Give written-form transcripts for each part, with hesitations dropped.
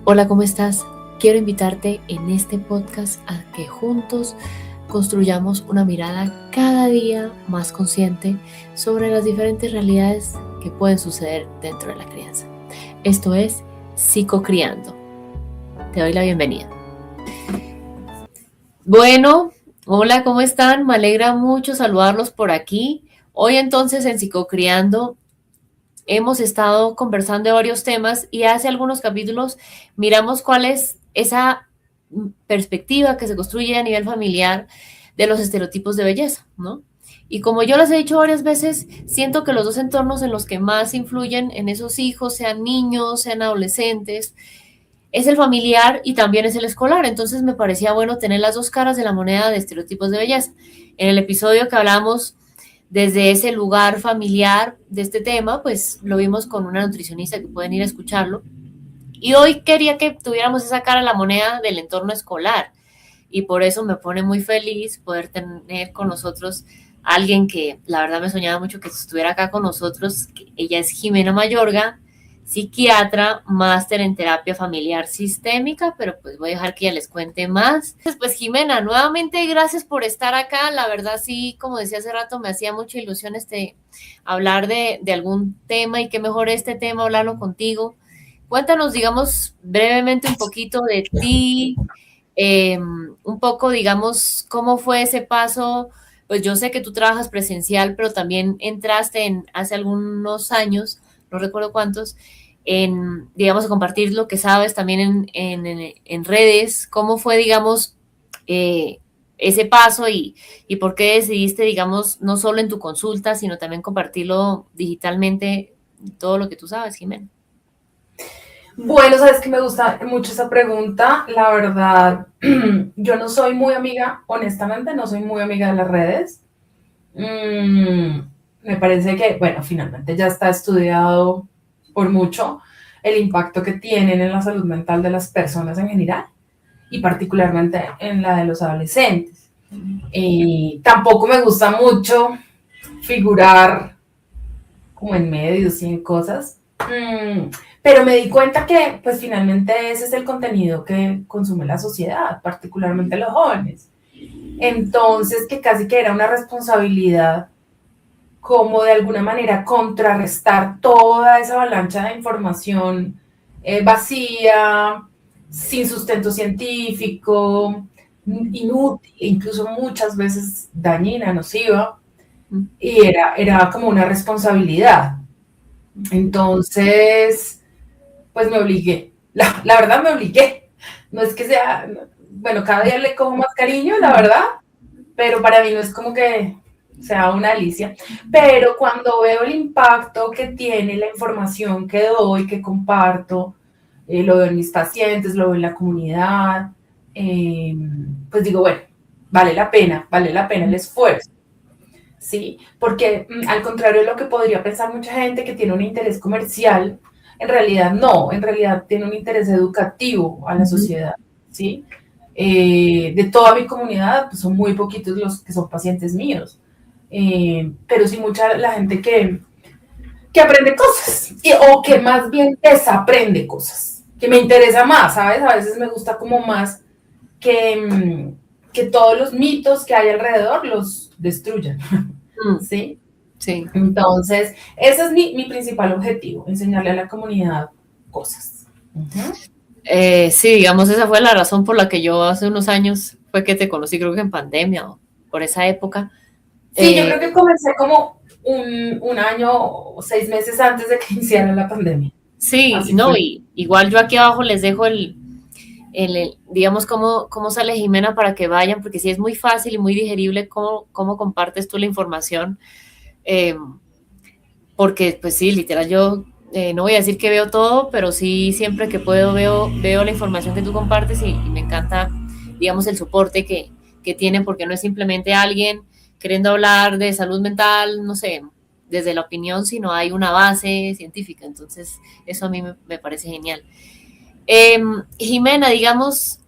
Hola, ¿cómo estás? Quiero invitarte en este podcast a que juntos construyamos una mirada cada día más consciente sobre las diferentes realidades que pueden suceder dentro de la crianza. Esto es Psicocriando. Te doy la bienvenida. Bueno, hola, ¿cómo están? Me alegra mucho saludarlos por aquí. Hoy entonces en Psicocriando hemos estado conversando de varios temas y hace algunos capítulos miramos cuál es esa perspectiva que se construye a nivel familiar de los estereotipos de belleza, ¿no? Y como yo les he dicho varias veces, siento que los dos entornos en los que más influyen en esos hijos, sean niños, sean adolescentes, es el familiar y también es el escolar. Entonces me parecía bueno tener las dos caras de la moneda de estereotipos de belleza. En el episodio que hablamos desde ese lugar familiar de este tema, pues lo vimos con una nutricionista que pueden ir a escucharlo. Y hoy quería que tuviéramos esa cara a la moneda del entorno escolar. Y por eso me pone muy feliz poder tener con nosotros a alguien que la verdad me soñaba mucho que estuviera acá con nosotros. Ella es Jimena Mayorga, psiquiatra, máster en terapia familiar sistémica, pero pues voy a dejar que ella les cuente más. Pues Jimena, nuevamente gracias por estar acá. La verdad sí, como decía hace rato, me hacía mucha ilusión hablar de algún tema y qué mejor este tema, hablarlo contigo. Cuéntanos, digamos, brevemente un poquito de ti, un poco, digamos, cómo fue ese paso. Pues yo sé que tú trabajas presencial, pero también entraste hace algunos años, no recuerdo cuántos, digamos, a compartir lo que sabes también en redes. ¿Cómo fue, digamos, eh, ese paso y por qué decidiste, digamos, no solo en tu consulta, sino también compartirlo digitalmente, todo lo que tú sabes, Jimena? Bueno, sabes que me gusta mucho esa pregunta. La verdad, yo no soy muy amiga, honestamente, no soy muy amiga de las redes. Me parece que, bueno, finalmente ya está estudiado por mucho el impacto que tienen en la salud mental de las personas en general y particularmente en la de los adolescentes. Y tampoco me gusta mucho figurar como en medios y en cosas. Pero me di cuenta que, pues finalmente ese es el contenido que consume la sociedad, particularmente los jóvenes. Entonces, que casi que era una responsabilidad como de alguna manera contrarrestar toda esa avalancha de información vacía, sin sustento científico, inútil, incluso muchas veces dañina, nociva, y era como una responsabilidad. Entonces, pues me obligué. La verdad me obligué. No es que sea, bueno, cada día le cojo más cariño, la verdad, pero para mí no es como que sea una Alicia. Pero cuando veo el impacto que tiene la información que doy, que comparto, lo veo en mis pacientes, lo veo en la comunidad, pues digo, bueno, vale la pena el esfuerzo. ¿Sí? Porque al contrario de lo que podría pensar mucha gente que tiene un interés comercial, en realidad no, en realidad tiene un interés educativo a la sociedad, ¿sí? De toda mi comunidad, pues son muy poquitos los que son pacientes míos, pero sí mucha la gente que aprende cosas, o que más bien desaprende cosas, que me interesa más, ¿sabes? A veces me gusta como más que todos los mitos que hay alrededor los destruyan. ¿Sí? Sí. Entonces, ese es mi principal objetivo, enseñarle a la comunidad cosas. Uh-huh. Sí, digamos, esa fue la razón por la que yo hace unos años fue que te conocí, creo que en pandemia o por esa época. Sí, yo Eh, creo que comencé como un año o 6 meses antes de que iniciara la pandemia. sí, Así no, fue. y igual yo aquí abajo les dejo digamos, cómo sale Jimena para que vayan, porque sí es muy fácil y muy digerible cómo compartes tú la información. Eh, Porque, pues sí, literal, yo no voy a decir que veo todo, pero sí siempre que puedo veo la información que tú compartes y me encanta, digamos, el soporte que tienen, porque no es simplemente alguien queriendo hablar de salud mental, no sé, desde la opinión, sino hay una base científica. Entonces, eso a mí me parece genial. Jimena, digamos,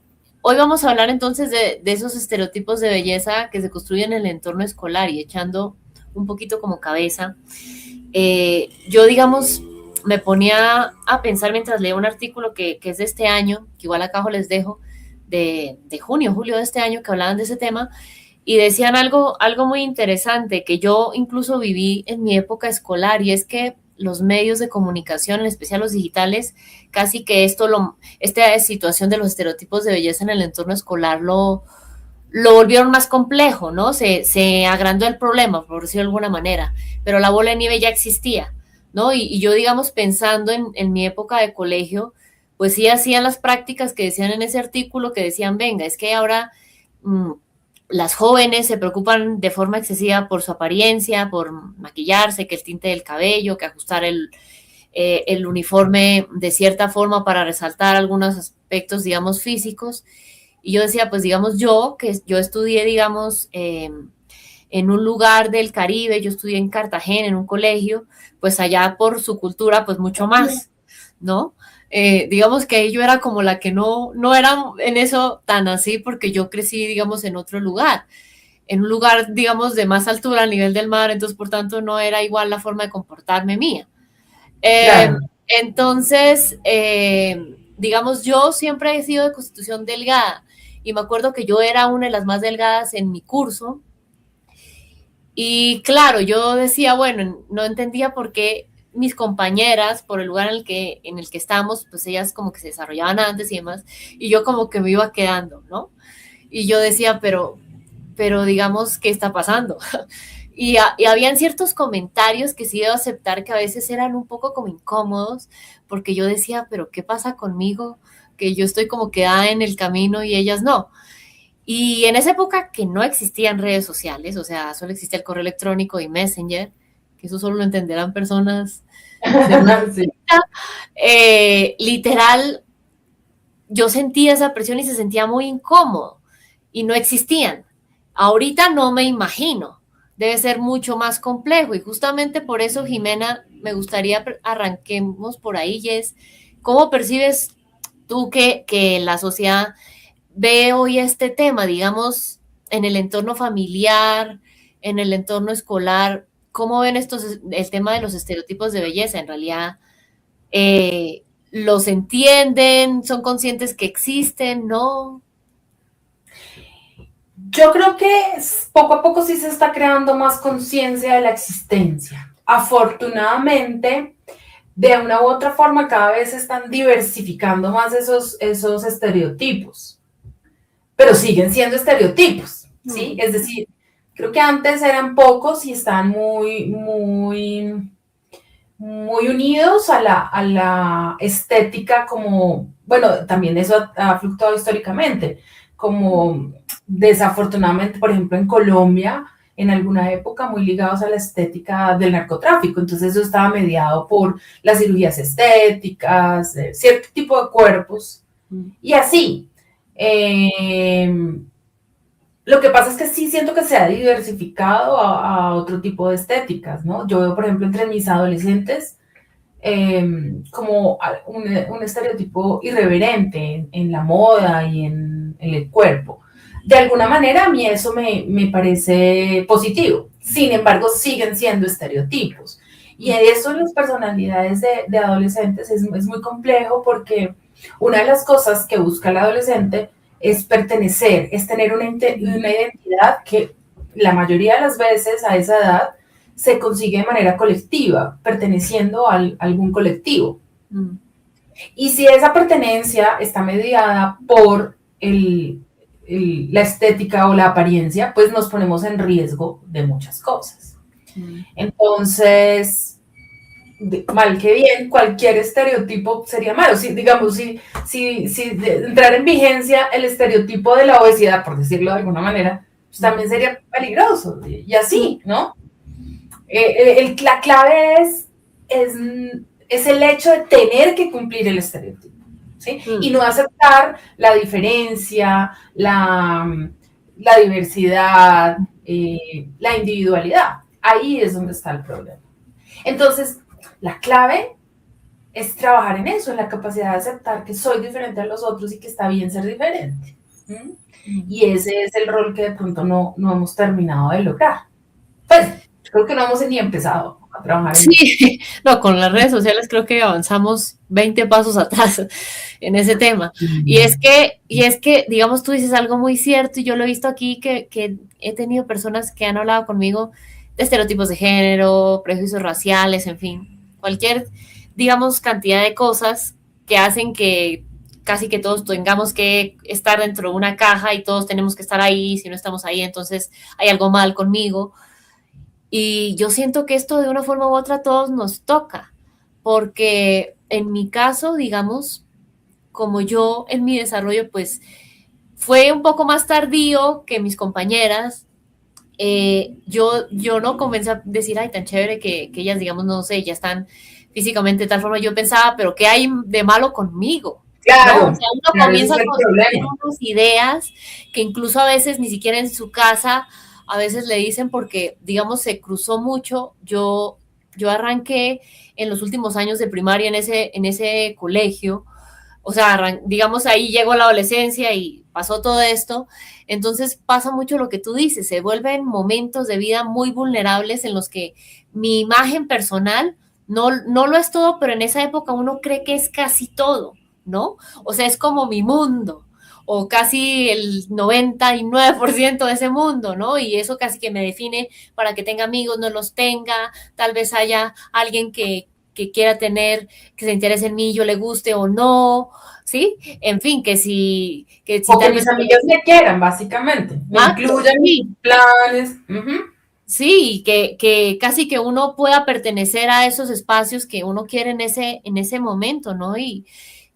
hoy vamos a hablar entonces de esos estereotipos de belleza que se construyen en el entorno escolar y echando un poquito como cabeza. Yo, digamos, me ponía a pensar mientras leía un artículo que es de este año, que igual acá abajo les dejo, de junio, julio de este año, que hablaban de ese tema, y decían algo muy interesante que yo incluso viví en mi época escolar, y es que los medios de comunicación, en especial los digitales, casi que esta situación de los estereotipos de belleza en el entorno escolar lo volvieron más complejo, ¿no? Se agrandó el problema, por decirlo de alguna manera, pero la bola de nieve ya existía, ¿no? Y yo, digamos, pensando en mi época de colegio, pues sí hacían las prácticas que decían en ese artículo, que decían, venga, es que ahora mmm, las jóvenes se preocupan de forma excesiva por su apariencia, por maquillarse, que el tinte del cabello, que ajustar el uniforme de cierta forma para resaltar algunos aspectos, digamos, físicos. Y yo decía, pues digamos que yo estudié, digamos, en un lugar del Caribe, yo estudié en Cartagena, en un colegio, pues allá por su cultura, pues mucho más, ¿no? Digamos que yo era como la que no era en eso tan así, porque yo crecí, digamos, en otro lugar, en un lugar, digamos, de más altura a nivel del mar, entonces, por tanto, no era igual la forma de comportarme mía. Eh, Claro. entonces, digamos, yo siempre he sido de constitución delgada y me acuerdo que yo era una de las más delgadas en mi curso y claro, yo decía, bueno, no entendía por qué mis compañeras, por el lugar en el que estamos, pues ellas como que se desarrollaban antes y demás, y yo como que me iba quedando, ¿no? Y yo decía, pero digamos, ¿qué está pasando? Y habían ciertos comentarios que sí debo aceptar que a veces eran un poco como incómodos, porque yo decía, pero ¿qué pasa conmigo? Que yo estoy como quedada en el camino y ellas no. Y en esa época que no existían redes sociales, o sea, solo existía el correo electrónico y Messenger, que eso solo lo entenderán personas de una Sí. literal, yo sentía esa presión y se sentía muy incómodo y no existían. Ahorita no me imagino, debe ser mucho más complejo y justamente por eso, Jimena, me gustaría arranquemos por ahí, Jess. ¿Cómo percibes tú que la sociedad ve hoy este tema, digamos, en el entorno familiar, en el entorno escolar? ¿Cómo ven el tema de los estereotipos de belleza? En realidad, eh, ¿los entienden? ¿Son conscientes que existen? ¿No? Yo creo que poco a poco sí se está creando más conciencia de la existencia. Afortunadamente, de una u otra forma, cada vez se están diversificando más esos estereotipos, pero siguen siendo estereotipos, ¿sí? Es decir, creo que antes eran pocos y están muy unidos a la estética como, bueno, también eso ha fluctuado históricamente, como desafortunadamente, por ejemplo, en Colombia, en alguna época muy ligados a la estética del narcotráfico, entonces eso estaba mediado por las cirugías estéticas, cierto tipo de cuerpos, y así. Lo que pasa es que sí siento que se ha diversificado a otro tipo de estéticas, ¿no? Yo veo, por ejemplo, entre mis adolescentes como un estereotipo irreverente en la moda y en el cuerpo. De alguna manera a mí eso me parece positivo. Sin embargo, siguen siendo estereotipos. Y eso en las personalidades de adolescentes es muy complejo porque una de las cosas que busca el adolescente es pertenecer, es tener una identidad que la mayoría de las veces a esa edad se consigue de manera colectiva, perteneciendo a algún colectivo. Y si esa pertenencia está mediada por la estética o la apariencia, pues nos ponemos en riesgo de muchas cosas. Entonces, mal que bien, cualquier estereotipo sería malo. Si, digamos, si entrar en vigencia el estereotipo de la obesidad, por decirlo de alguna manera, pues también sería peligroso. Y así, ¿no? La clave es el hecho de tener que cumplir el estereotipo, ¿sí? Y no aceptar la diferencia, la diversidad, la individualidad. Ahí es donde está el problema. Entonces, la clave es trabajar en eso, en la capacidad de aceptar que soy diferente a los otros y que está bien ser diferente. Y ese es el rol que de pronto no hemos terminado de lograr. Pues, creo que no hemos ni empezado. a trabajar en eso. Sí, no, con las redes sociales creo que avanzamos 20 pasos atrás en ese tema. Y es que, digamos, tú dices algo muy cierto y yo lo he visto aquí que he tenido personas que han hablado conmigo de estereotipos de género, prejuicios raciales, en fin, cualquier, digamos, cantidad de cosas que hacen que casi que todos tengamos que estar dentro de una caja y todos tenemos que estar ahí, si no estamos ahí, entonces hay algo mal conmigo. Y yo siento que esto de una forma u otra a todos nos toca, porque en mi caso, digamos, como yo en mi desarrollo, pues fue un poco más tardío que mis compañeras. Yo no comencé a decir, ay, tan chévere que ellas, digamos, no sé, ya están físicamente de tal forma. Yo pensaba, pero ¿qué hay de malo conmigo? ¿No? O Claro, sea, uno claro, ese es comienza a el construir problema. unas ideas que incluso a veces ni siquiera en su casa, a veces le dicen porque, digamos, se cruzó mucho. Yo arranqué en los últimos años de primaria en ese colegio, o sea, digamos, ahí llegó la adolescencia y pasó todo esto. Entonces pasa mucho lo que tú dices, se vuelven momentos de vida muy vulnerables en los que mi imagen personal no lo es todo, pero en esa época uno cree que es casi todo, ¿no? O sea, es como mi mundo, o casi el 99% de ese mundo, ¿no? Y eso casi que me define para que tenga amigos, no los tenga, tal vez haya alguien que quiera tener, que se interese en mí, yo le guste o no, ¿sí? En fin, que si O que tal vez... mis amigas me quieran, básicamente, me Exacto, incluyan en sí, sus planes. Ujú. sí, que casi que uno pueda pertenecer a esos espacios que uno quiere en ese momento, ¿no? Y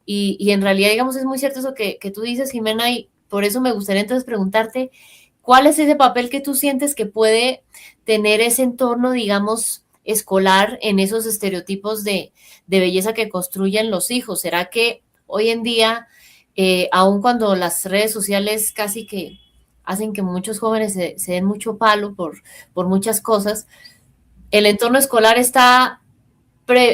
en realidad, digamos, es muy cierto eso que tú dices, Jimena, y por eso me gustaría entonces preguntarte, ¿cuál es ese papel que tú sientes que puede tener ese entorno, digamos, escolar en esos estereotipos de belleza que construyen los hijos? ¿Será que hoy en día, aun cuando las redes sociales casi que hacen que muchos jóvenes se den mucho palo por muchas cosas, el entorno escolar está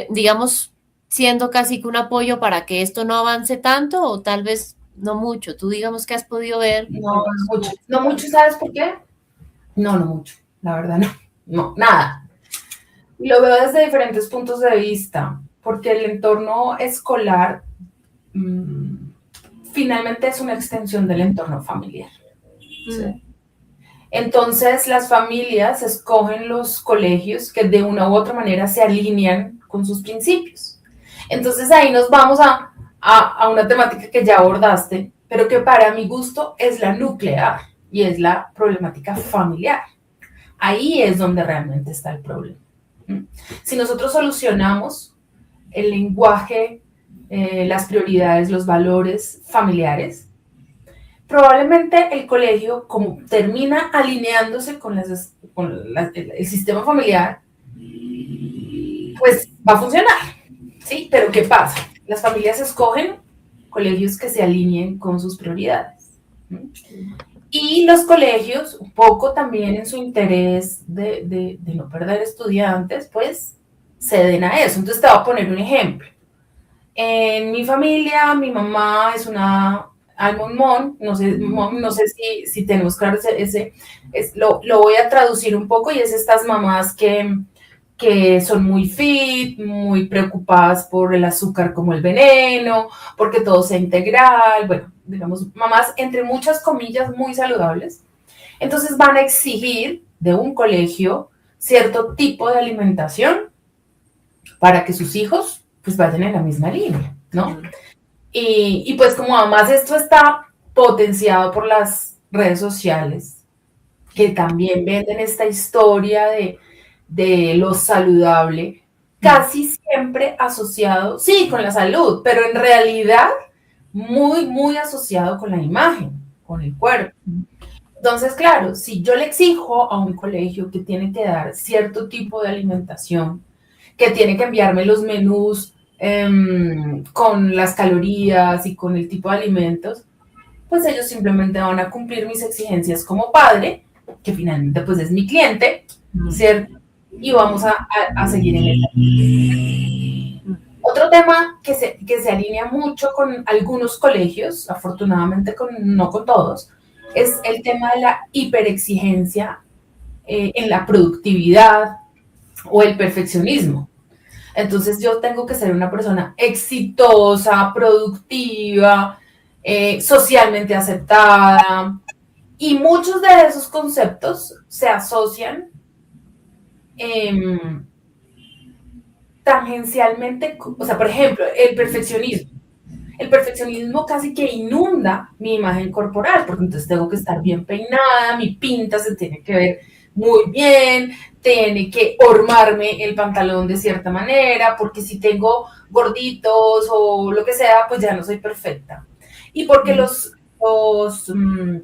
digamos, siendo casi que un apoyo para que esto no avance tanto o tal vez no mucho? Tú digamos que has podido ver No, con no los... mucho. No mucho, ¿sabes por qué? No, no mucho. La verdad, no. No, nada. Y lo veo desde diferentes puntos de vista, porque el entorno escolar finalmente es una extensión del entorno familiar. Mm, ¿Sí? Entonces, las familias escogen los colegios que de una u otra manera se alinean con sus principios. Entonces, ahí nos vamos a una temática que ya abordaste, pero que para mi gusto es la nuclear y es la problemática familiar. Ahí es donde realmente está el problema. Si nosotros solucionamos el lenguaje, las prioridades, los valores familiares, probablemente el colegio, como termina alineándose con el sistema familiar, pues va a funcionar, ¿sí? Pero ¿qué pasa? Las familias escogen colegios que se alineen con sus prioridades. Y los colegios, un poco también en su interés de no perder estudiantes, pues ceden a eso. Entonces te voy a poner un ejemplo. En mi familia, mi mamá es una almond mom, no sé si tenemos claro lo voy a traducir un poco y es estas mamás que son muy fit, muy preocupadas por el azúcar como el veneno, porque todo sea integral, bueno, digamos, mamás entre muchas comillas muy saludables. Entonces van a exigir de un colegio cierto tipo de alimentación para que sus hijos pues vayan en la misma línea, ¿no? Y pues como además esto está potenciado por las redes sociales, que también venden esta historia de lo saludable, casi siempre asociado, sí, con la salud, pero en realidad muy, muy asociado con la imagen, con el cuerpo. Entonces, claro, si yo le exijo a un colegio que tiene que dar cierto tipo de alimentación, que tiene que enviarme los menús con las calorías y con el tipo de alimentos, pues ellos simplemente van a cumplir mis exigencias como padre, que finalmente pues es mi cliente, ¿cierto? Y vamos a seguir en esta. Otro tema que se alinea mucho con algunos colegios, afortunadamente no con todos, es el tema de la hiperexigencia en la productividad, o el perfeccionismo. Entonces yo tengo que ser una persona exitosa, productiva, socialmente aceptada, y muchos de esos conceptos se asocian eh, tangencialmente, o sea, por ejemplo, el perfeccionismo. El perfeccionismo casi que inunda mi imagen corporal, porque entonces tengo que estar bien peinada, mi pinta se tiene que ver muy bien, tiene que hormarme el pantalón de cierta manera, porque si tengo gorditos o lo que sea, pues ya no soy perfecta. Y porque los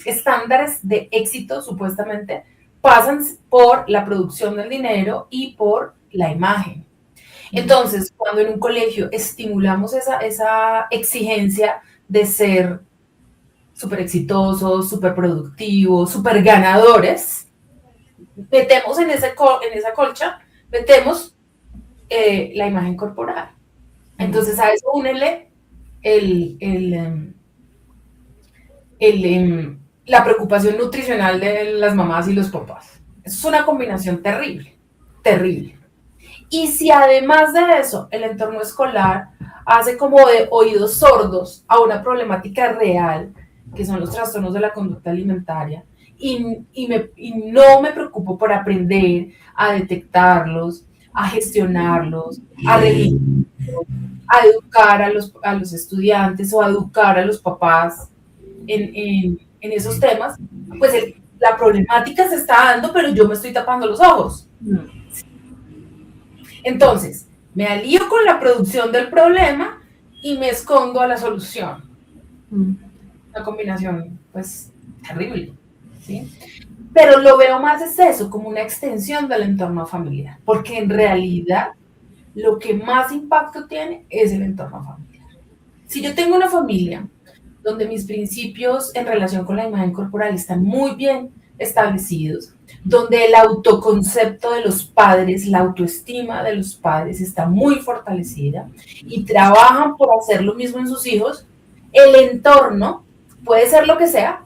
estándares de éxito, supuestamente, pasan por la producción del dinero y por la imagen. Entonces, cuando en un colegio estimulamos esa exigencia de ser súper exitosos, súper productivos, súper ganadores, metemos en esa colcha, metemos la imagen corporal. Entonces, a eso únele el, el, em, la preocupación nutricional de las mamás y los papás. Eso es una combinación terrible, terrible. Y si además de eso el entorno escolar hace como de oídos sordos a una problemática real, que son los trastornos de la conducta alimentaria, y no me preocupo por aprender a detectarlos, a gestionarlos, a revisarlos, a educar a los estudiantes o a educar a los papás en esos temas, pues la problemática se está dando, pero yo me estoy tapando los ojos. Entonces, me alío con la producción del problema y me escondo a la solución. Una combinación, pues, terrible, ¿sí? Pero lo veo más es eso, como una extensión del entorno familiar, porque en realidad lo que más impacto tiene es el entorno familiar. Si yo tengo una familia donde mis principios en relación con la imagen corporal están muy bien establecidos, donde el autoconcepto de los padres, la autoestima de los padres está muy fortalecida y trabajan por hacer lo mismo en sus hijos, el entorno puede ser lo que sea,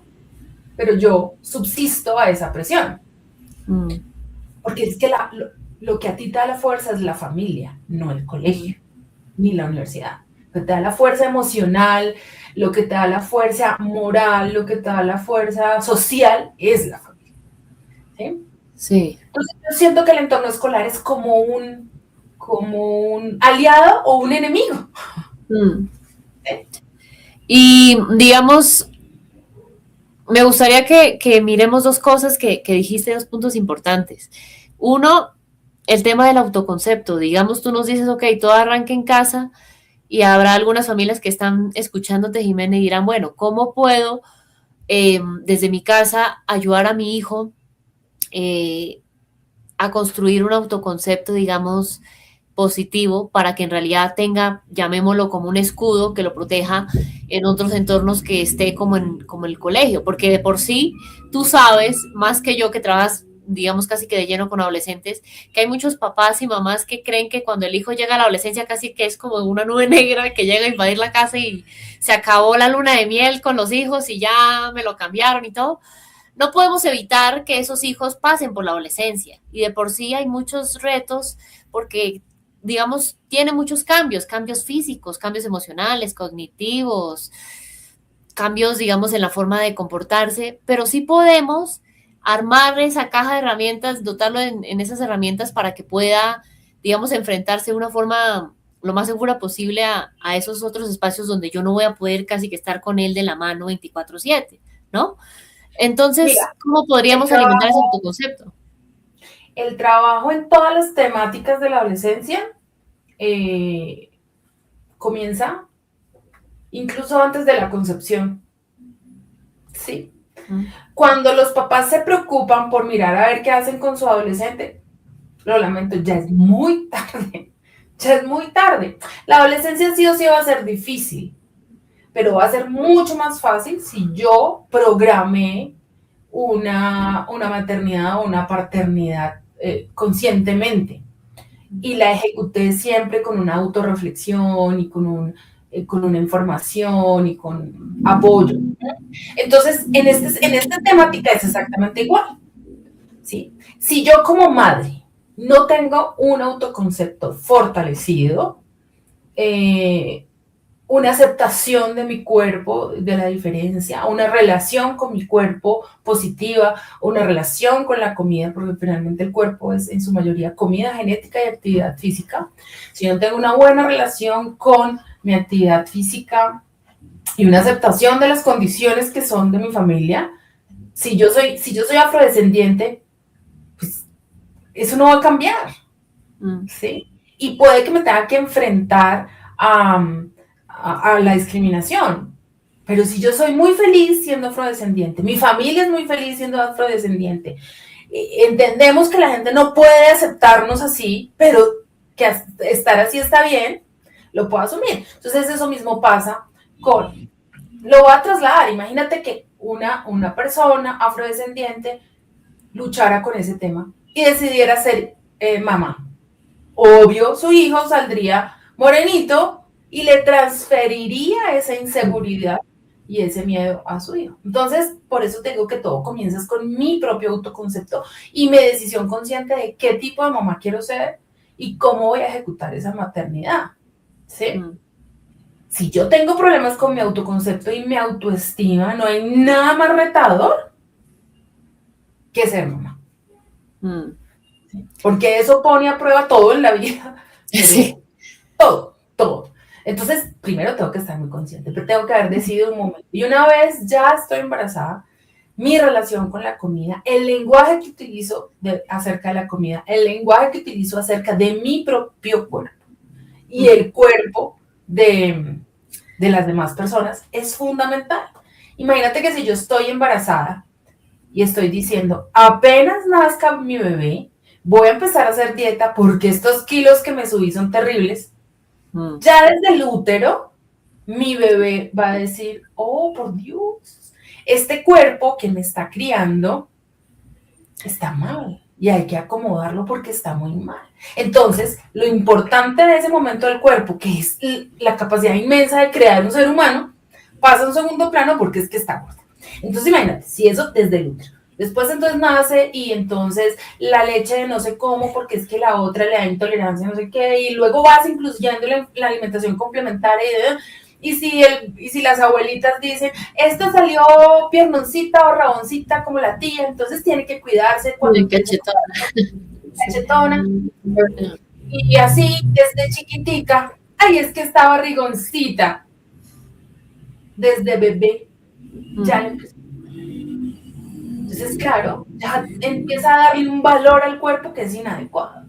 pero yo subsisto a esa presión. Porque es que lo que a ti te da la fuerza es la familia, no el colegio, ni la universidad. Lo que te da la fuerza emocional, lo que te da la fuerza moral, lo que te da la fuerza social es la familia. ¿Sí? Sí. Entonces yo siento que el entorno escolar es como un aliado o un enemigo. ¿Sí? Y digamos, me gustaría que miremos dos cosas que dijiste, dos puntos importantes. Uno, el tema del autoconcepto. Digamos, tú nos dices, ok, todo arranca en casa y habrá algunas familias que están escuchándote, Jimena, y dirán, bueno, ¿cómo puedo desde mi casa ayudar a mi hijo a construir un autoconcepto, digamos, positivo para que en realidad tenga, llamémoslo como un escudo que lo proteja en otros entornos que esté como el colegio? Porque de por sí tú sabes, más que yo que trabajas, digamos, casi que de lleno con adolescentes, que hay muchos papás y mamás que creen que cuando el hijo llega a la adolescencia casi que es como una nube negra que llega a invadir la casa y se acabó la luna de miel con los hijos y ya me lo cambiaron y todo. No podemos evitar que esos hijos pasen por la adolescencia y de por sí hay muchos retos porque, digamos, tiene muchos cambios, cambios físicos, cambios emocionales, cognitivos, cambios, digamos, en la forma de comportarse, pero sí podemos armar esa caja de herramientas, dotarlo en esas herramientas para que pueda, digamos, enfrentarse de una forma lo más segura posible a esos otros espacios donde yo no voy a poder casi que estar con él de la mano 24/7, ¿no? Entonces, Mira, ¿cómo podríamos alimentar ese autoconcepto? el trabajo en todas las temáticas de la adolescencia comienza incluso antes de la concepción. Sí. Cuando los papás se preocupan por mirar a ver qué hacen con su adolescente, lo lamento, ya es muy tarde. Ya es muy tarde. La adolescencia sí o sí va a ser difícil, pero va a ser mucho más fácil si yo programé una maternidad o una paternidad conscientemente y la ejecuté siempre con una autorreflexión y con una información y con apoyo. Entonces, en esta temática es exactamente igual. ¿Sí? Si yo como madre no tengo un autoconcepto fortalecido, una aceptación de mi cuerpo, de la diferencia, una relación con mi cuerpo positiva, una relación con la comida, porque finalmente el cuerpo es en su mayoría comida, genética y actividad física. Si yo no tengo una buena relación con mi actividad física y una aceptación de las condiciones que son de mi familia, si yo soy afrodescendiente, pues eso no va a cambiar, ¿sí? Y puede que me tenga que enfrentar a la discriminación. Pero si yo soy muy feliz siendo afrodescendiente, mi familia es muy feliz siendo afrodescendiente, entendemos que la gente no puede aceptarnos así, pero que estar así está bien, lo puedo asumir. Entonces eso mismo pasa con, lo voy a trasladar, imagínate que una persona afrodescendiente luchara con ese tema y decidiera ser mamá. Obvio, su hijo saldría morenito y le transferiría esa inseguridad y ese miedo a su hijo. Entonces, por eso te digo que todo comienza con mi propio autoconcepto y mi decisión consciente de qué tipo de mamá quiero ser y cómo voy a ejecutar esa maternidad. ¿Sí? Si yo tengo problemas con mi autoconcepto y mi autoestima, no hay nada más retador que ser mamá. Porque eso pone a prueba todo en la vida. Sí. Todo. Entonces, primero tengo que estar muy consciente, pero tengo que haber decidido un momento. Y una vez ya estoy embarazada, mi relación con la comida, el lenguaje que utilizo acerca de la comida, el lenguaje que utilizo acerca de mi propio cuerpo y el cuerpo de las demás personas es fundamental. Imagínate que si yo estoy embarazada y estoy diciendo, apenas nazca mi bebé, voy a empezar a hacer dieta porque estos kilos que me subí son terribles. Ya desde el útero, mi bebé va a decir, oh, por Dios, este cuerpo que me está criando está mal y hay que acomodarlo porque está muy mal. Entonces, lo importante de ese momento del cuerpo, que es la capacidad inmensa de crear un ser humano, pasa a un segundo plano porque es que está gordo. Entonces, imagínate, si eso desde el útero. Después entonces nace y entonces la leche de no sé cómo, porque es que la otra le da intolerancia, no sé qué, y luego vas incluyendo la alimentación complementaria y si las abuelitas dicen, esta salió piernoncita o raboncita como la tía, entonces tiene que cuidarse cuando cachetona. Y así desde chiquitica, ay, es que está barrigoncita. Desde bebé ya le empezó. Entonces, claro, ya empieza a darle un valor al cuerpo que es inadecuado.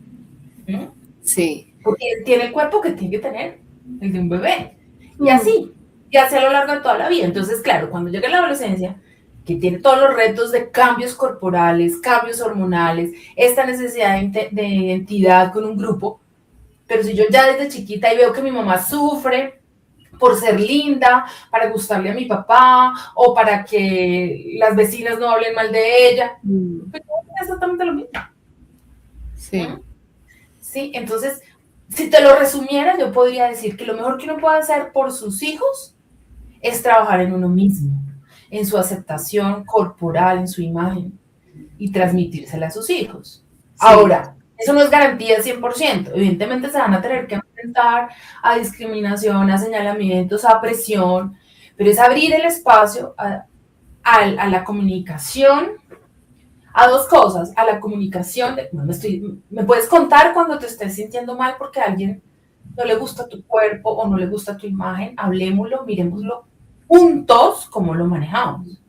Sí. Porque tiene el cuerpo que tiene que tener el de un bebé. Y así a lo largo de toda la vida. Entonces, claro, cuando llega la adolescencia, que tiene todos los retos de cambios corporales, cambios hormonales, esta necesidad de identidad con un grupo, pero si yo ya desde chiquita y veo que mi mamá sufre por ser linda, para gustarle a mi papá, o para que las vecinas no hablen mal de ella, pues es exactamente lo mismo. Sí. Sí, entonces, si te lo resumiera, yo podría decir que lo mejor que uno puede hacer por sus hijos es trabajar en uno mismo, en su aceptación corporal, en su imagen, y transmitírsela a sus hijos. Sí. Ahora, eso no es garantía 100%. Evidentemente se van a tener que enfrentar a discriminación, a señalamientos, a presión, pero es abrir el espacio a la comunicación, a dos cosas, a la comunicación, me puedes contar cuando te estés sintiendo mal porque a alguien no le gusta tu cuerpo o no le gusta tu imagen, hablemoslo, miremoslo juntos cómo lo manejamos,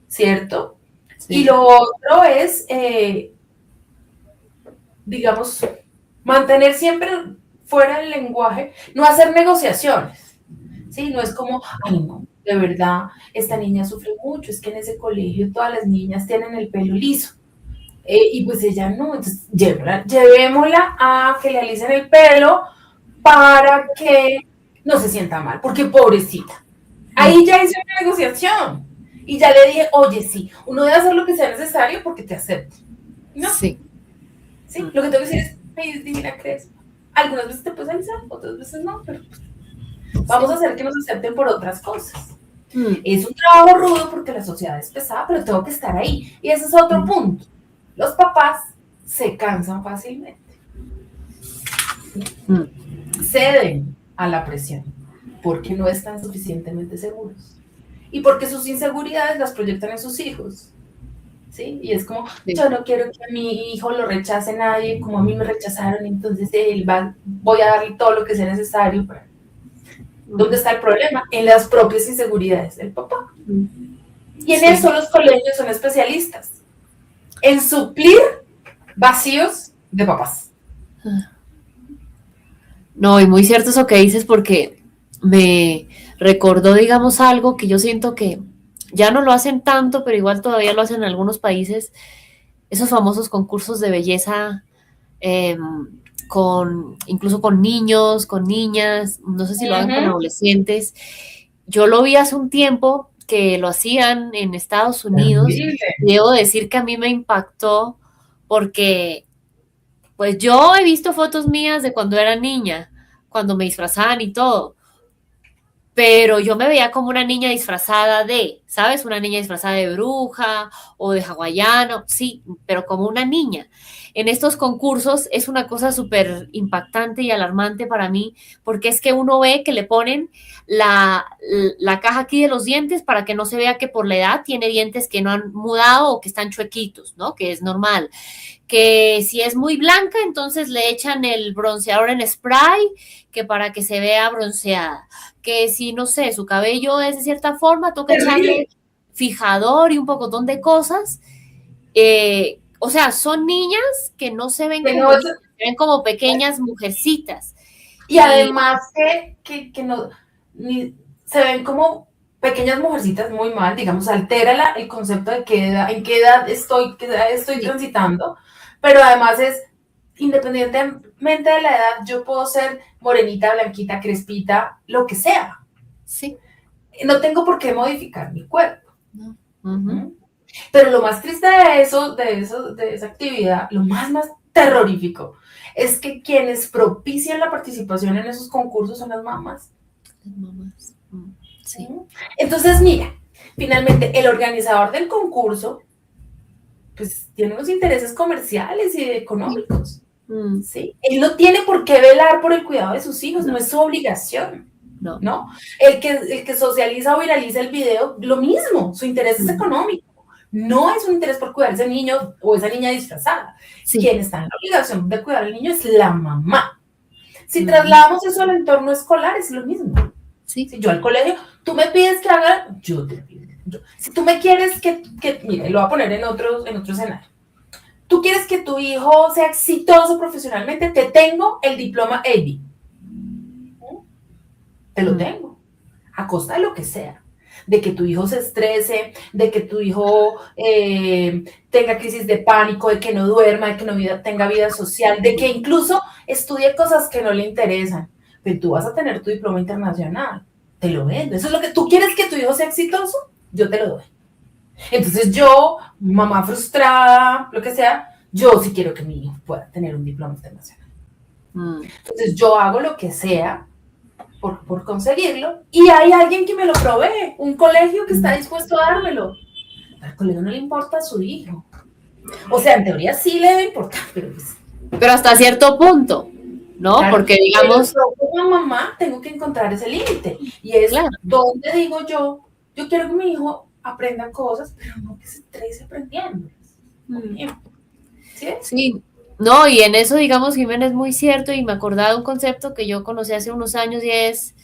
¿cierto? Sí. Y lo otro es, digamos, mantener siempre fuera del lenguaje, no hacer negociaciones, ¿sí? No es como, ay no, de verdad, esta niña sufre mucho, es que en ese colegio todas las niñas tienen el pelo liso, y pues ella no, entonces llevémosla a que le alisen el pelo para que no se sienta mal, porque pobrecita. Ahí ya hice una negociación y ya le dije, oye, sí, uno debe hacer lo que sea necesario porque te acepte, ¿no? Sí. Sí, lo que tengo que decir es, hey, divina Crespa. Algunas veces te puedes alisar, otras veces no, pero pues, vamos a hacer que nos acepten por otras cosas. Es un trabajo rudo porque la sociedad es pesada, pero tengo que estar ahí. Y ese es otro punto. Los papás se cansan fácilmente, Mm. ceden a la presión, porque no están suficientemente seguros. Y porque sus inseguridades las proyectan en sus hijos. ¿Sí? Y es como, Sí. yo no quiero que a mi hijo lo rechace nadie, como a mí me rechazaron, entonces voy a darle todo lo que sea necesario. ¿Dónde está el problema? En las propias inseguridades del papá. Y en Sí. eso los colegios son especialistas, en suplir vacíos de papás. No, y muy cierto eso que dices porque me recordó, digamos, algo que yo siento que ya no lo hacen tanto, pero igual todavía lo hacen en algunos países, esos famosos concursos de belleza eh, incluso con niños, con niñas, no sé si lo hagan con adolescentes. Yo lo vi hace un tiempo que lo hacían en Estados Unidos Terrible. y debo decir que a mí me impactó porque pues yo he visto fotos mías de cuando era niña, cuando me disfrazaban y todo, pero yo me veía como una niña disfrazada de, ¿sabes? Una niña disfrazada de bruja o de hawaiano, sí, pero como una niña. En estos concursos es una cosa súper impactante y alarmante para mí, porque es que uno ve que le ponen la caja aquí de los dientes para que no se vea que por la edad tiene dientes que no han mudado o que están chuequitos, ¿no? Que es normal. Que si es muy blanca, entonces le echan el bronceador en spray, que para que se vea bronceada. Que si, no sé, su cabello es de cierta forma, toca echarle Terrible. fijador y un pocotón de cosas. O sea, son niñas que no se ven Que como no es, niñas, se ven como pequeñas mujercitas. y Y además que no, se ven como pequeñas mujercitas muy mal, digamos, altera el concepto de en qué edad estoy sí, transitando, pero además es, independientemente de la edad, yo puedo ser morenita, blanquita, crespita, lo que sea. sí. No tengo por qué modificar mi cuerpo. No. Uh-huh. ¿Mm? Pero lo más triste de esa actividad, lo más terrorífico, es que quienes propician la participación en esos concursos son las mamás. Las mamás. Sí. Entonces, mira, finalmente el organizador del concurso, pues tiene unos intereses comerciales y económicos. ¿Sí? Él no tiene por qué velar por el cuidado de sus hijos, no es su obligación. No. ¿No? El que socializa o viraliza el video, lo mismo, su interés es económico. No es un interés por cuidar a ese niño o esa niña disfrazada. Sí. Quien está en la obligación de cuidar al niño es la mamá. Si trasladamos eso al entorno escolar, es lo mismo. Sí. Si yo al colegio, tú me pides que haga, yo te pido. Si tú me quieres mire, lo voy a poner en otro escenario. Tú quieres que tu hijo sea exitoso profesionalmente, te tengo el diploma AB. Te lo tengo. A costa de lo que sea. De que tu hijo se estrese, de que tu hijo tenga crisis de pánico, de que no duerma, de que no tenga vida social, de que incluso estudie cosas que no le interesan. Pero tú vas a tener tu diploma internacional. Te lo vendo. Eso es lo que tú quieres, que tu hijo sea exitoso. Yo te lo doy. Entonces yo, mamá frustrada, lo que sea, yo sí quiero que mi hijo pueda tener un diploma internacional. Entonces yo hago lo que sea por conseguirlo, y hay alguien que me lo provee, un colegio que está dispuesto a dármelo. Al colegio no le importa a su hijo. O sea, en teoría sí le debe importar, pero hasta cierto punto, ¿no? Claro, porque digamos... yo como mamá tengo que encontrar ese límite, y es claro, donde digo yo quiero que mi hijo aprenda cosas, pero no que se estrese aprendiendo. ¿Sí? Sí. No, y en eso, digamos, Jimena, es muy cierto, y me acordaba de un concepto que yo conocí hace unos años, y es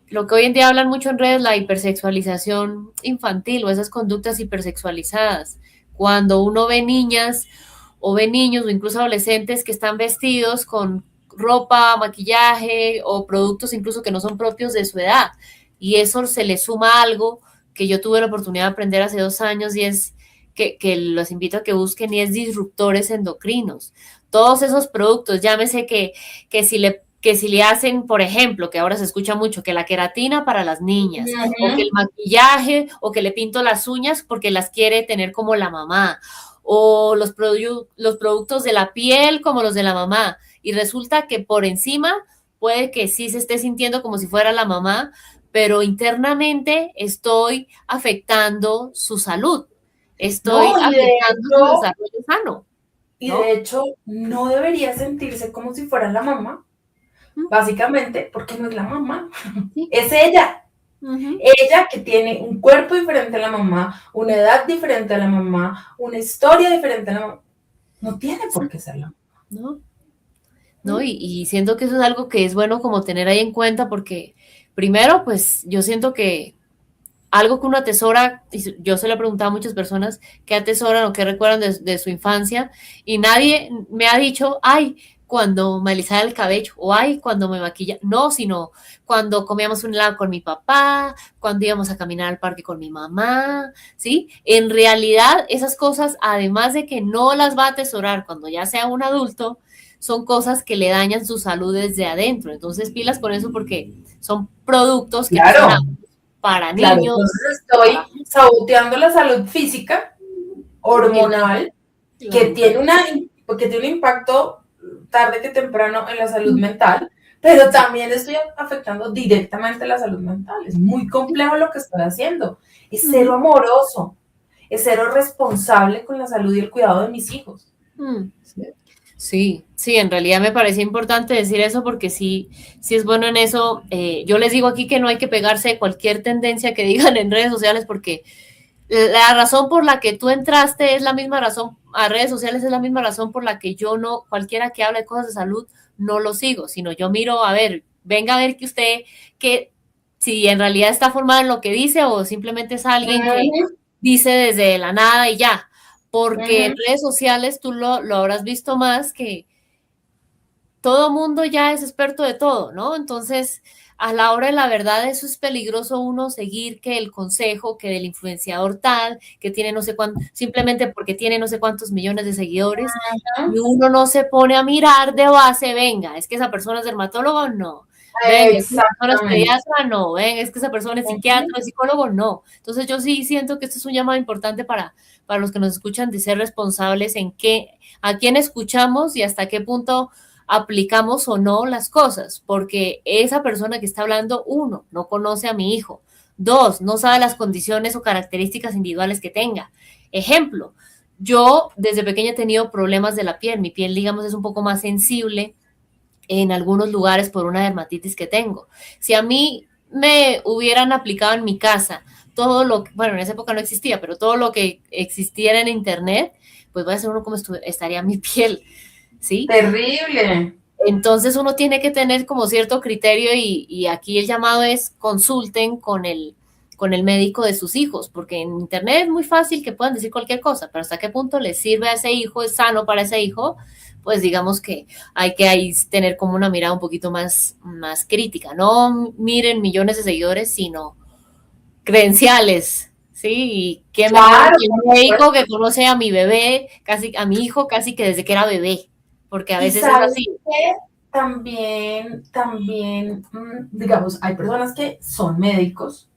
lo que hoy en día hablan mucho en redes, la hipersexualización infantil o esas conductas hipersexualizadas. Cuando uno ve niñas o ve niños o incluso adolescentes que están vestidos con ropa, maquillaje o productos incluso que no son propios de su edad, y eso se le suma algo que yo tuve la oportunidad de aprender hace 2 años, y es que los invito a que busquen, y es disruptores endocrinos. Todos esos productos, llámese que si le hacen, por ejemplo, que ahora se escucha mucho, que la queratina para las niñas, o que el maquillaje, o que le pinto las uñas porque las quiere tener como la mamá, o los productos de la piel como los de la mamá, y resulta que por encima puede que sí se esté sintiendo como si fuera la mamá, pero internamente estoy afectando su salud. Estoy afectando su desarrollo sano. Y ¿no? de hecho, no debería sentirse como si fuera la mamá, Mm, básicamente, porque no es la mamá, sí. es ella. Ujú. Ella que tiene un cuerpo diferente a la mamá, una edad diferente a la mamá, una historia diferente a la mamá, no tiene por Sí, qué ser la ¿no? ¿No? mamá. Y siento que eso es algo que es bueno como tener ahí en cuenta porque primero, pues yo siento que algo que uno atesora, y yo se lo he preguntado a muchas personas qué atesoran o qué recuerdan de su infancia, y nadie me ha dicho, ay, cuando me alisaba el cabello, o ay, cuando me maquilla, no, sino cuando comíamos un helado con mi papá, cuando íbamos a caminar al parque con mi mamá, ¿sí? En realidad, esas cosas, además de que no las va a atesorar cuando ya sea un adulto, son cosas que le dañan su salud desde adentro. Entonces, pilas con eso porque son productos que no son Claro, aptos para claro, niños, entonces para... estoy saboteando la salud física, En- hormonal, que claro. tiene, que tiene un impacto tarde que temprano en la salud mental, pero Sí, también estoy afectando directamente la salud mental. Es muy sí. complejo lo que estoy haciendo. Es cero Ujú. amoroso, es cero responsable con la salud y el cuidado de mis hijos. Mm. ¿Sí? Sí, sí, en realidad me parecía importante decir eso porque sí, sí es bueno en eso. Yo les digo aquí que no hay que pegarse de cualquier tendencia que digan en redes sociales porque la razón por la que tú entraste es la misma razón, a redes sociales es la misma razón por la que yo no, cualquiera que hable de cosas de salud, no lo sigo, sino yo miro, a ver, venga a ver que usted, que si en realidad está formado en lo que dice o simplemente es alguien que Ujú, dice desde la nada y ya, porque en ujú. redes sociales tú lo habrás visto más que todo mundo ya es experto de todo, ¿no? Entonces, a la hora de la verdad, eso es peligroso uno seguir que el consejo, que del influenciador tal, que tiene no sé cuánto, simplemente porque tiene no sé cuántos millones de seguidores, y uno no se pone a mirar de base, venga, es que esa persona es dermatólogo, no. Venga, es que esa persona es Exactamente. pediatra, no. Venga, es que esa persona es psiquiatra, Ujú. es psicólogo, no. Entonces yo sí siento que esto es un llamado importante para los que nos escuchan de ser responsables en qué, a quién escuchamos y hasta qué punto aplicamos o no las cosas, porque esa persona que está hablando, uno, no conoce a mi hijo, dos, no sabe las condiciones o características individuales que tenga. Ejemplo, yo desde pequeña he tenido problemas de la piel, mi piel, digamos, es un poco más sensible en algunos lugares por una dermatitis que tengo. Si a mí me hubieran aplicado en mi casa todo lo que, bueno, en esa época no existía, pero todo lo que existiera en internet, pues voy a ser uno como estaría mi piel, ¿sí? Terrible. Entonces uno tiene que tener como cierto criterio y aquí el llamado es consulten con el médico de sus hijos, porque en internet es muy fácil que puedan decir cualquier cosa, pero hasta qué punto les sirve a ese hijo, es sano para ese hijo, pues digamos que hay que ahí tener como una mirada un poquito más, más crítica. No miren millones de seguidores, sino credenciales, ¿sí? Y qué mejor Claro, que por el médico que supuesto. conoce a mi bebé, casi a mi hijo, casi que desde que era bebé, porque a Y veces es sabes así. que también, digamos, hay personas que son médicos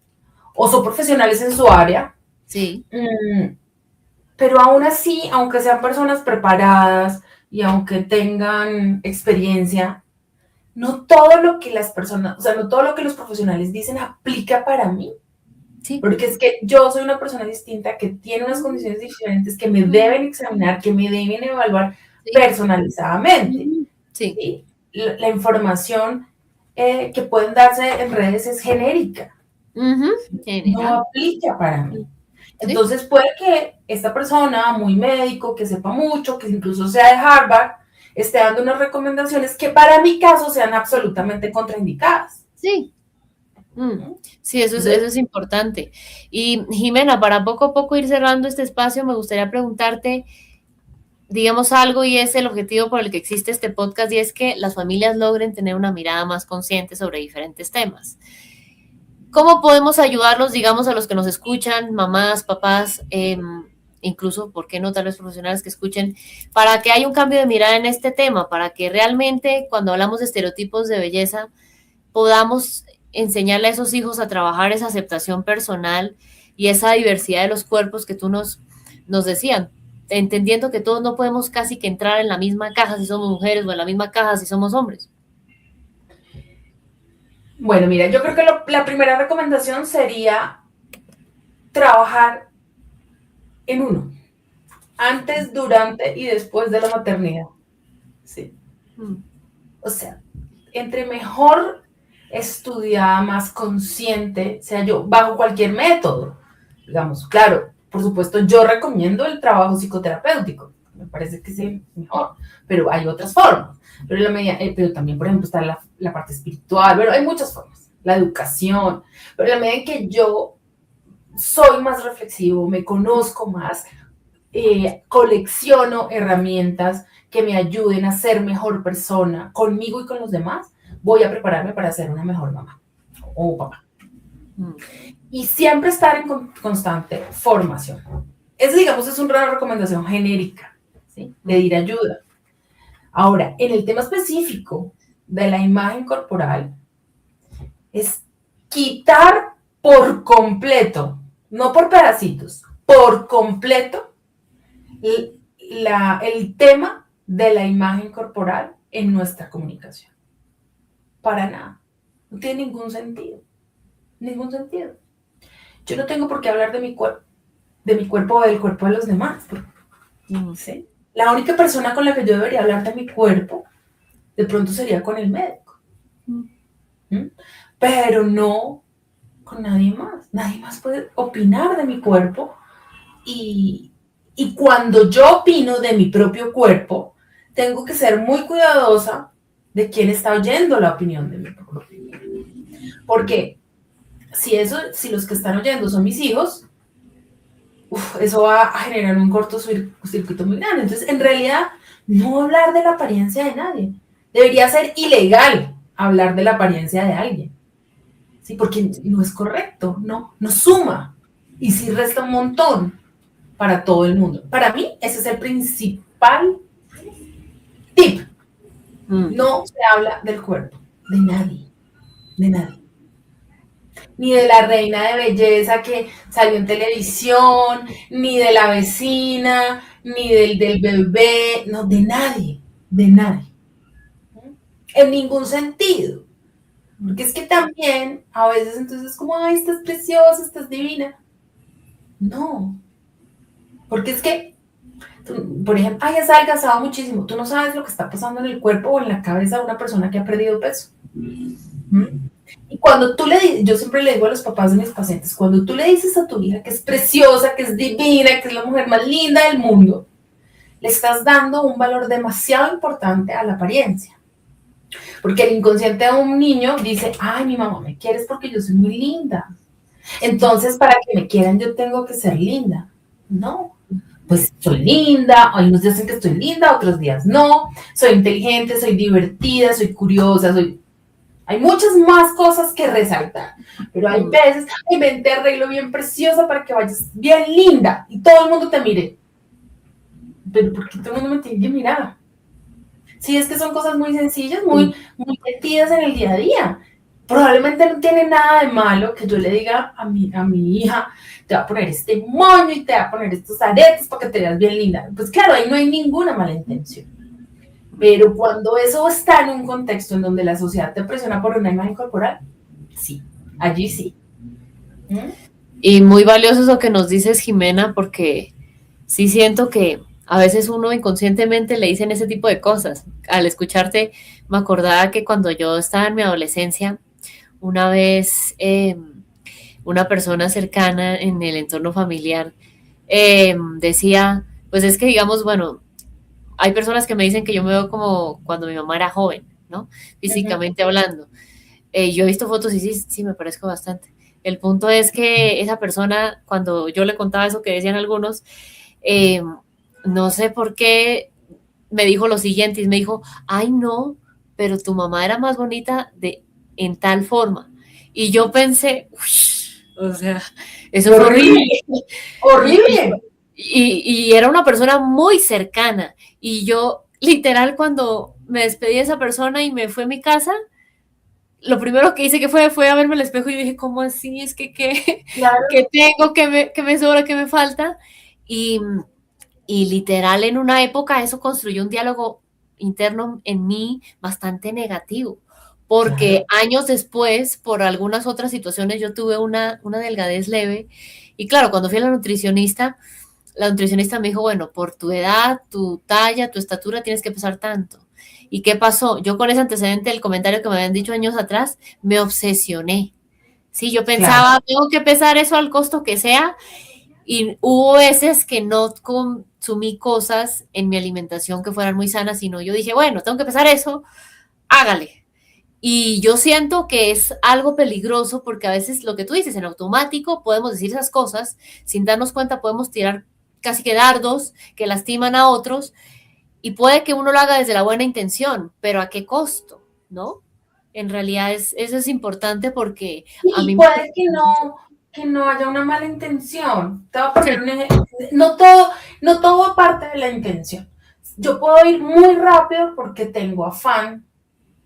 o son profesionales en su área, Sí. mm, pero aún así, aunque sean personas preparadas y aunque tengan experiencia, no todo lo que las personas, o sea, no todo lo que los profesionales dicen aplica para mí. Sí. Porque es que yo soy una persona distinta que tiene unas Mm, condiciones diferentes que me mm, deben examinar, que me deben evaluar sí. personalizadamente. Ujú, sí. ¿Sí? La información que pueden darse en redes es genérica, Ujú, no general. aplica para Mm, mí. sí. Entonces puede que esta persona, muy médico, que sepa mucho, que incluso sea de Harvard, esté dando unas recomendaciones que para mi caso sean absolutamente contraindicadas. Sí. Mm, ¿No? sí, eso Entonces, es importante. Y Jimena, para poco a poco ir cerrando este espacio, me gustaría preguntarte, digamos algo, y es el objetivo por el que existe este podcast, y es que las familias logren tener una mirada más consciente sobre diferentes temas. ¿Cómo podemos ayudarlos, digamos, a los que nos escuchan, mamás, papás, incluso, ¿por qué no tal vez profesionales que escuchen, para que haya un cambio de mirada en este tema, para que realmente cuando hablamos de estereotipos de belleza podamos enseñarle a esos hijos a trabajar esa aceptación personal y esa diversidad de los cuerpos que tú nos decían, entendiendo que todos no podemos casi que entrar en la misma caja si somos mujeres o en la misma caja si somos hombres? bueno, mira, yo creo que la primera recomendación sería trabajar en uno. antes, durante y después de la maternidad. Sí. Mm. O sea, entre mejor estudiada, más consciente sea yo, bajo cualquier método, digamos, claro, por supuesto, yo recomiendo el trabajo psicoterapéutico, me parece que es el mejor, pero hay otras formas. Pero, pero también, por ejemplo, está la parte espiritual, pero hay muchas formas, la educación, pero en la medida en que yo soy más reflexivo, me conozco más, colecciono herramientas que me ayuden a ser mejor persona conmigo y con los demás, voy a prepararme para ser una mejor mamá o papá. Y siempre estar en constante formación. Eso, digamos, es una recomendación genérica, ¿sí? Pedir ayuda. Ahora, en el tema específico de la imagen corporal, es quitar por completo, no por pedacitos, por completo, el tema de la imagen corporal en nuestra comunicación. Para nada. No tiene ningún sentido. Ningún sentido. Yo no tengo por qué hablar de mi cuerpo o del cuerpo de los demás. ¿Sí? La única persona con la que yo debería hablar de mi cuerpo, de pronto sería con el médico. ¿Mm? Pero no con nadie más. Nadie más puede opinar de mi cuerpo. Y cuando yo opino de mi propio cuerpo, tengo que ser muy cuidadosa de quién está oyendo la opinión de mi cuerpo. Porque si los que están oyendo son mis hijos, eso va a generar un cortocircuito muy grande. Entonces, en realidad, no hablar de la apariencia de nadie. Debería ser ilegal hablar de la apariencia de alguien. ¿Sí? Porque no es correcto, no suma. Y sí resta un montón para todo el mundo. Para mí, ese es el principal tip. No se habla del cuerpo, de nadie, Ni de la reina de belleza que salió en televisión, ni de la vecina, ni del bebé, no, de nadie. En ningún sentido. Porque es que también, a veces entonces como, ay, estás preciosa, estás divina. No. Porque es que por ejemplo, ay, has adelgazado muchísimo. Tú no sabes lo que está pasando en el cuerpo o en la cabeza de una persona que ha perdido peso. Y cuando tú le dices, yo siempre le digo a los papás de mis pacientes, cuando tú le dices a tu hija que es preciosa, que es divina, que es la mujer más linda del mundo, le estás dando un valor demasiado importante a la apariencia. Porque el inconsciente de un niño dice, ay, mi mamá me quiere porque yo soy muy linda. Entonces, para que me quieran, yo tengo que ser linda. No, pues soy linda, hay unos días dicen que estoy linda, otros días no, soy inteligente, soy divertida, soy curiosa, hay muchas más cosas que resaltar, pero hay veces, ay, ven, te arreglo bien preciosa para que vayas bien linda y todo el mundo te mire. Pero ¿por qué todo el mundo me tiene que mirar? Sí, es que son cosas muy sencillas, muy metidas en el día a día. Probablemente no tiene nada de malo que yo le diga a mi hija, te va a poner este moño y te va a poner estos aretes para que te veas bien linda. Pues claro, ahí no hay ninguna mala intención. Pero cuando eso está en un contexto en donde la sociedad te presiona por una imagen corporal, sí, allí sí. Y muy valioso eso que nos dices, Jimena, porque sí siento que a veces uno inconscientemente le dicen ese tipo de cosas. Al escucharte, me acordaba que cuando yo estaba en mi adolescencia, una vez una persona cercana en el entorno familiar decía, pues es que digamos, bueno, hay personas que me dicen que yo me veo como cuando mi mamá era joven, ¿no? Físicamente hablando. Yo he visto fotos y sí, me parezco bastante. El punto es que esa persona, cuando yo le contaba eso que decían algunos, no sé por qué me dijo lo siguiente, y me dijo, ay no, pero tu mamá era más bonita en tal forma. Y yo pensé, o sea, eso fue horrible. Horrible. Y era una persona muy cercana. Y yo, literal, cuando me despedí de esa persona y me fui a mi casa, lo primero que hice que fue a verme al espejo y dije, ¿cómo así? Es que, claro. ¿qué tengo? ¿Qué me sobra? ¿Qué me falta? Y literal, en una época eso construyó un diálogo interno en mí bastante negativo. Porque años después, por algunas otras situaciones, yo tuve una delgadez leve. Y claro, cuando fui a la nutricionista, la nutricionista me dijo, bueno, por tu edad, tu talla, tu estatura, tienes que pesar tanto. ¿Y qué pasó? Yo con ese antecedente del comentario que me habían dicho años atrás, me obsesioné. Sí, yo Claro. pensaba, tengo que pesar eso al costo que sea, y hubo veces que no consumí cosas en mi alimentación que fueran muy sanas, sino yo dije, bueno, tengo que pesar eso, hágale. Y yo siento que es algo peligroso porque a veces lo que tú dices, en automático podemos decir esas cosas, sin darnos cuenta podemos tirar casi que dardos que lastiman a otros y puede que uno lo haga desde la buena intención, pero ¿a qué costo? ¿No? En realidad eso es importante porque a Y mí me... puede que no haya una mala intención. Te voy a poner Sí. un ejemplo. No todo va parte de la intención. Yo puedo ir muy rápido porque tengo afán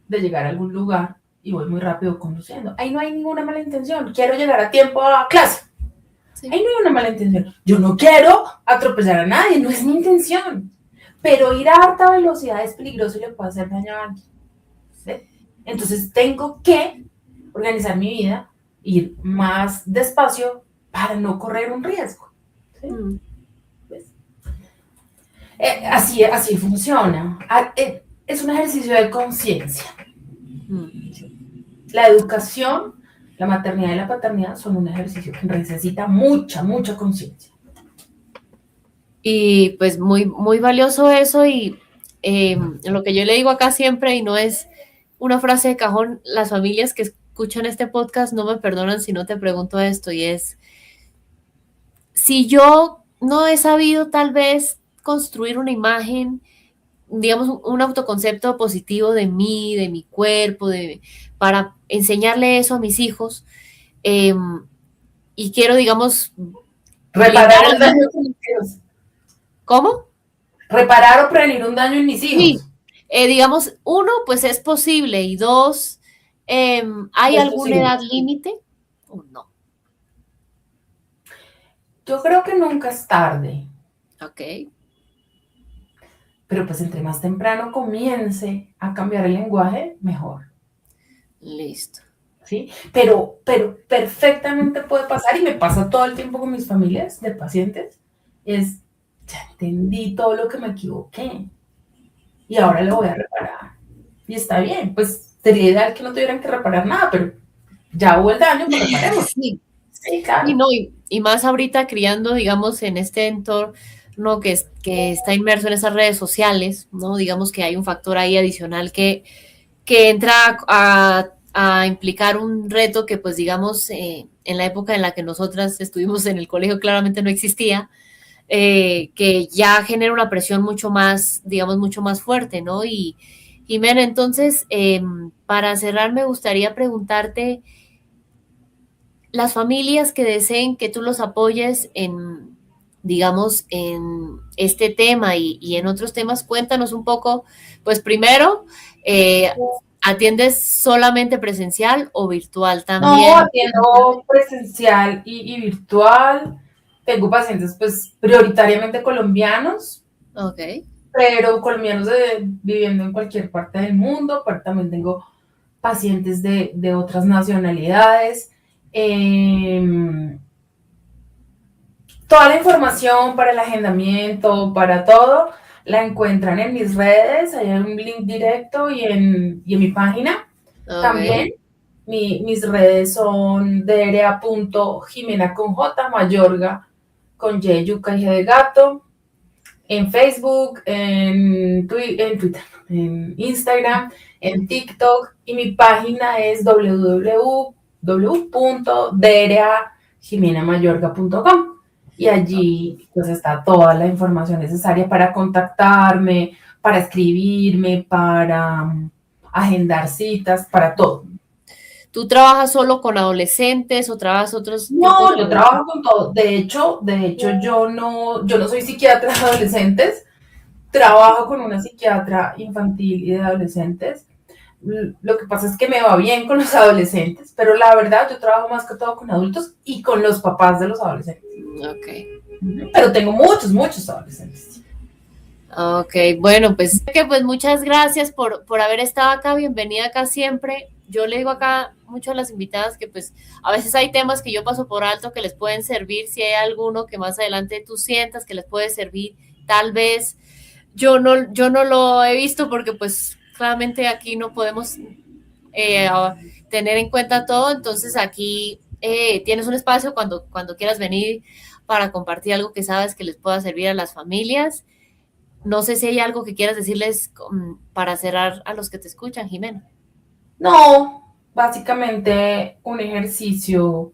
de llegar a algún lugar y voy muy rápido conduciendo. Ahí no hay ninguna mala intención. Quiero llegar a tiempo a clase. Sí. Ahí no hay una mala intención. Yo no quiero atropellar a nadie, no es mi intención. Pero ir a alta velocidad es peligroso y le puede hacer daño a alguien. ¿Sí? Entonces tengo que organizar mi vida, ir más despacio para no correr un riesgo. ¿Sí? ¿Ves? Así funciona. Es un ejercicio de conciencia. La educación, la maternidad y la paternidad son un ejercicio que necesita mucha, mucha conciencia. Y pues muy, muy valioso eso y lo que yo le digo acá siempre y no es una frase de cajón, las familias que escuchan este podcast no me perdonan si no te pregunto esto y es, si yo no he sabido tal vez construir una imagen, digamos, un autoconcepto positivo de mí, de mi cuerpo, para enseñarle eso a mis hijos, eh, y quiero, digamos, blindar Reparar un el... daño con mis hijos. ¿Cómo? Reparar o prevenir un daño en mis Sí, hijos. digamos, uno, pues es posible, y dos, ¿hay Es alguna posible. edad límite o no? Yo creo que nunca es tarde, Ok, pero pues entre más temprano comience a cambiar el lenguaje, mejor. listo. ¿Sí? Pero perfectamente puede pasar y me pasa todo el tiempo con mis familias de pacientes, ya entendí todo lo que me equivoqué y ahora lo voy a reparar. Y está bien, pues sería ideal que no tuvieran que reparar nada, pero ya hubo el daño, pues reparemos. Sí, Sí, y claro. no, y más ahorita criando, digamos, en este entorno que está inmerso en esas redes sociales, ¿no? Digamos que hay un factor ahí adicional que entra a implicar un reto que, pues, digamos, en la época en la que nosotras estuvimos en el colegio claramente no existía, que ya genera una presión mucho más, digamos, mucho más fuerte, ¿no? Y Jimena, entonces, para cerrar, me gustaría preguntarte, las familias que deseen que tú los apoyes en, digamos, en este tema y en otros temas, cuéntanos un poco, pues primero, ¿atiendes solamente presencial o virtual No, también? atiendo presencial y virtual. Tengo pacientes pues prioritariamente colombianos, Ok. pero colombianos viviendo en cualquier parte del mundo, pero también tengo pacientes de otras nacionalidades. Toda la información para el agendamiento, para todo, la encuentran en mis redes, hay un link directo y en mi página. Ok. También mis redes son dra.jimena con J, Mayorga con Y, yuca y G de gato, en Facebook, en Twitter, en Instagram, en TikTok, y mi página es www.drajimenamayorga.com. Y allí pues está toda la información necesaria para contactarme, para escribirme, para agendar citas, para todo. ¿Tú trabajas solo con adolescentes o trabajas otros tipos No, yo de... trabajo con todo. De hecho, yo no soy psiquiatra de adolescentes, trabajo con una psiquiatra infantil y de adolescentes. Lo que pasa es que me va bien con los adolescentes, pero la verdad yo trabajo más que todo con adultos y con los papás de los adolescentes. Ok. Pero tengo muchos, muchos adolescentes. Ok, bueno, pues muchas gracias por haber estado acá, bienvenida acá siempre. yo le digo acá mucho a las invitadas que pues a veces hay temas que yo paso por alto que les pueden servir, si hay alguno que más adelante tú sientas que les puede servir, tal vez yo no lo he visto porque pues claramente aquí no podemos eh, tener en cuenta todo, entonces aquí tienes un espacio cuando quieras venir para compartir algo que sabes que les pueda servir a las familias. No sé si hay algo que quieras decirles para cerrar a los que te escuchan, Jimena. No, básicamente un ejercicio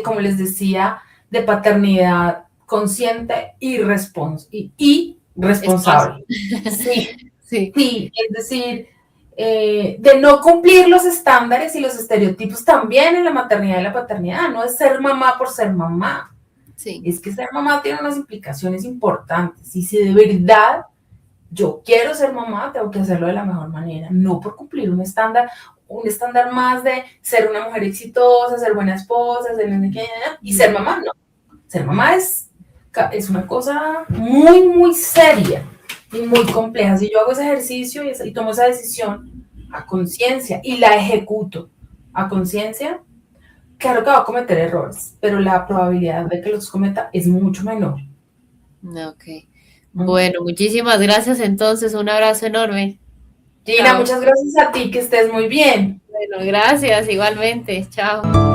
como les decía, de paternidad consciente y Espacio. responsable. Sí, Sí. sí, es decir, de no cumplir los estándares y los estereotipos también en la maternidad y la paternidad. No es ser mamá por ser mamá. Sí. Es que ser mamá tiene unas implicaciones importantes. Y si de verdad yo quiero ser mamá, tengo que hacerlo de la mejor manera, no por cumplir un estándar más de ser una mujer exitosa, ser buena esposa, ser y ser mamá, no. Ser mamá es una cosa muy, muy seria y muy compleja. Si yo hago ese ejercicio y tomo esa decisión a conciencia y la ejecuto a conciencia, claro que va a cometer errores, pero la probabilidad de que los cometa es mucho menor. Ok. Bueno, muchísimas gracias entonces. Un abrazo enorme. Gina, Chao. muchas gracias a ti, que estés muy bien. Bueno, gracias igualmente. Chao.